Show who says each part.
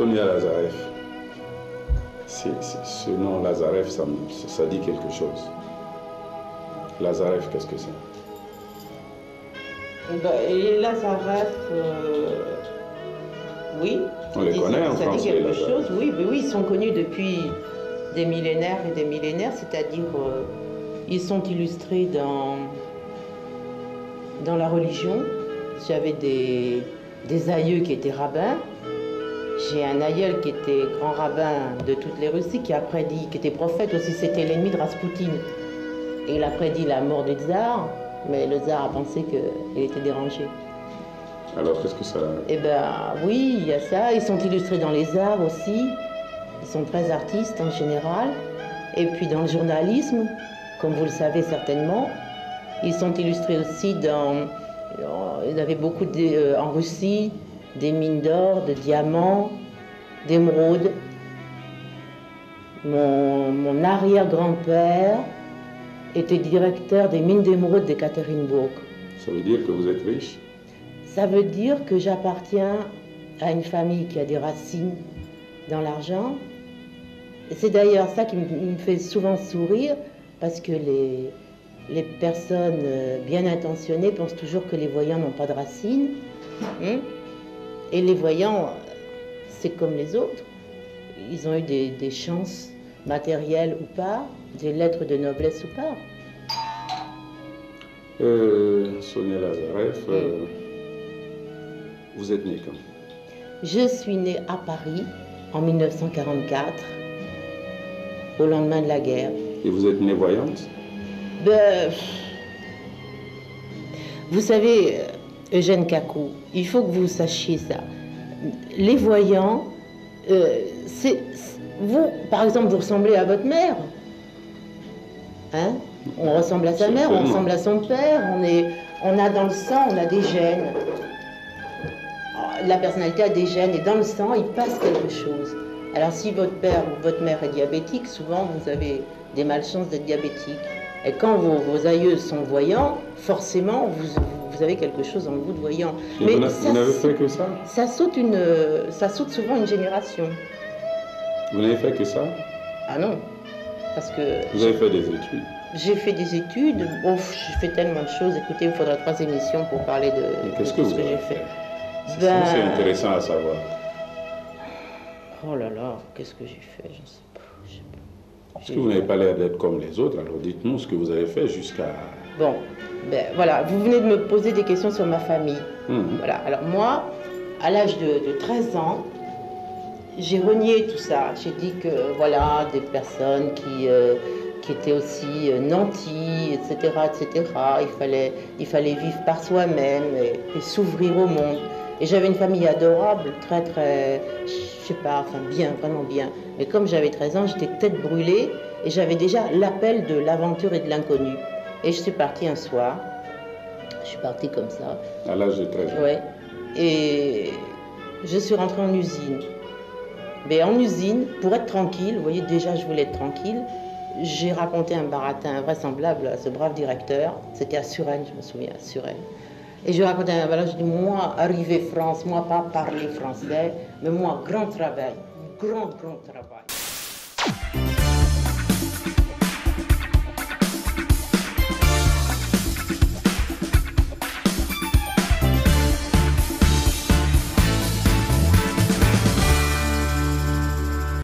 Speaker 1: Sonia Lazarev. Ce nom Lazarev, ça dit quelque chose. Lazarev, qu'est-ce que c'est?
Speaker 2: Les Lazarev, oui.
Speaker 1: On les connaît en France,
Speaker 2: ça dit quelque chose, oui, mais oui, ils sont connus depuis des millénaires et des millénaires, c'est-à-dire ils sont illustrés dans la religion. J'avais des aïeux qui étaient rabbins. J'ai un aïeul qui était grand rabbin de toutes les Russies, qui a prédit, qui était prophète aussi, c'était l'ennemi de Raspoutine. Et il a prédit la mort du tsar, mais le tsar a pensé qu'il était dérangé.
Speaker 1: Alors qu'est-ce que ça...
Speaker 2: Eh bien oui, il y a ça. Ils sont illustrés dans les arts aussi. Ils sont très artistes en général. Et puis dans le journalisme, comme vous le savez certainement, ils sont illustrés aussi dans... Il y avait beaucoup en Russie, des mines d'or, de diamants, d'émeraudes. Mon arrière-grand-père était directeur des mines d'émeraudes d'Ekaterinbourg.
Speaker 1: Ça veut dire que vous êtes riche?
Speaker 2: Ça veut dire que j'appartiens à une famille qui a des racines dans l'argent. Et c'est d'ailleurs ça qui me fait souvent sourire, parce que les personnes bien intentionnées pensent toujours que les voyants n'ont pas de racines. Et les voyants, c'est comme les autres. Ils ont eu des chances matérielles ou pas, des lettres de noblesse ou pas.
Speaker 1: Sonia Lazarev, vous êtes née quand?
Speaker 2: Je suis née à Paris en 1944, au lendemain de la guerre.
Speaker 1: Et vous êtes née voyante?
Speaker 2: Vous savez, Eugène Cacou, il faut que vous sachiez ça. Les voyants, vous, par exemple, vous ressemblez à votre mère. Hein? On ressemble à sa mère, on ressemble à son père, on a dans le sang, on a des gènes. La personnalité a des gènes et dans le sang, il passe quelque chose. Alors si votre père ou votre mère est diabétique, souvent vous avez des malchances d'être diabétique. Et quand vos aïeux sont voyants, forcément vous avez quelque chose en vous de voyant.
Speaker 1: Mais vous n'avez fait que ça?
Speaker 2: Ça saute souvent une génération.
Speaker 1: Vous n'avez fait que ça?
Speaker 2: Ah non, parce que...
Speaker 1: Vous avez fait des études?
Speaker 2: J'ai fait des études, j'ai fait tellement de choses. Écoutez, il me faudra 3 émissions pour parler de
Speaker 1: qu'est-ce
Speaker 2: que j'ai fait.
Speaker 1: C'est intéressant à savoir.
Speaker 2: Oh là là, qu'est-ce que j'ai fait? Je ne sais pas.
Speaker 1: Parce que vous n'avez pas l'air d'être comme les autres, alors dites-nous ce que vous avez fait jusqu'à...
Speaker 2: Bon, voilà, vous venez de me poser des questions sur ma famille. Voilà, alors moi, à l'âge de 13 ans, j'ai renié tout ça. J'ai dit que, voilà, des personnes qui étaient aussi nantis, etc., etc. Il fallait vivre par soi-même et s'ouvrir au monde. Et j'avais une famille adorable, très, très, je sais pas, enfin bien, vraiment bien. Mais comme j'avais 13 ans, j'étais tête brûlée et j'avais déjà l'appel de l'aventure et de l'inconnu. Et je suis partie un soir, je suis partie comme ça.
Speaker 1: À l'âge de 13 ans?
Speaker 2: Ouais. Et je suis rentrée en usine. Mais en usine, pour être tranquille, vous voyez, déjà je voulais être tranquille, j'ai raconté un baratin invraisemblable à ce brave directeur. C'était à Suresnes, je me souviens, à Suresnes. Et je racontais un baratin, je dis, moi, arrivé France, moi, pas parler français, mais moi, grand travail, grand travail.